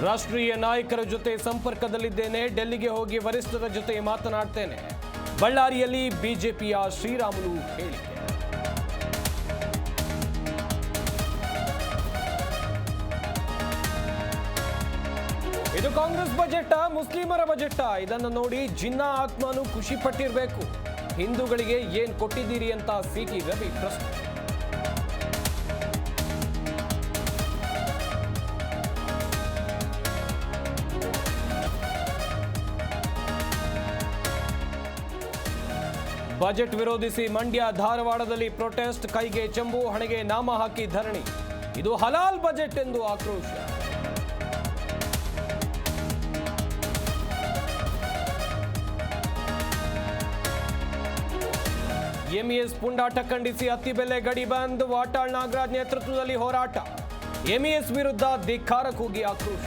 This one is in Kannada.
ರಾಷ್ಟ್ರೀಯ ನಾಯಕರ ಜೊತೆ ಸಂಪರ್ಕದಲ್ಲಿದ್ದೇನೆ, ಡೆಲ್ಲಿಗೆ ಹೋಗಿ ವರಿಷ್ಠರ ಜೊತೆ ಮಾತನಾಡ್ತೇನೆ. ಬಳ್ಳಾರಿಯಲ್ಲಿ ಬಿಜೆಪಿಯ ಶ್ರೀರಾಮುಲು ಹೇಳಿಕೆ. ಇದು ಕಾಂಗ್ರೆಸ್ ಬಜೆಟ್, ಮುಸ್ಲಿಮರ ಬಜೆಟ್. ಇದನ್ನು ನೋಡಿ ಜಿನ್ನಾ ಆತ್ಮನು ಖುಷಿ ಪಟ್ಟಿರಬೇಕು. ಹಿಂದೂಗಳಿಗೆ ಏನ್ ಕೊಟ್ಟಿದ್ದೀರಿ ಅಂತ ಸಿಟಿ ರವಿ ಪ್ರಶ್ನೆ. ಬಜೆಟ್ ವಿರೋಧಿಸಿ ಮಂಡ್ಯ ಧಾರವಾಡದಲ್ಲಿ ಪ್ರೊಟೆಸ್ಟ್, ಕೈಗೆ ಚೆಂಬು ಹಣೆಗೆ ನಾಮ ಹಾಕಿ ಧರಣಿ. ಇದು ಹಲಾಲ್ ಬಜೆಟ್ ಎಂದು ಆಕ್ರೋಶ. ಎಂಇಎಸ್ ಪುಂಡಾಟ ಖಂಡಿಸಿ ಅತ್ತಿಬೆಲೆ ಗಡಿ ಬಂದ್, ವಾಟಾಳ್ ನಾಗರಾಜ್ ನೇತೃತ್ವದಲ್ಲಿ ಹೋರಾಟ. ಎಂಇಎಸ್ ವಿರುದ್ಧ ಧಿಕ್ಕಾರ ಕೂಗಿ ಆಕ್ರೋಶ.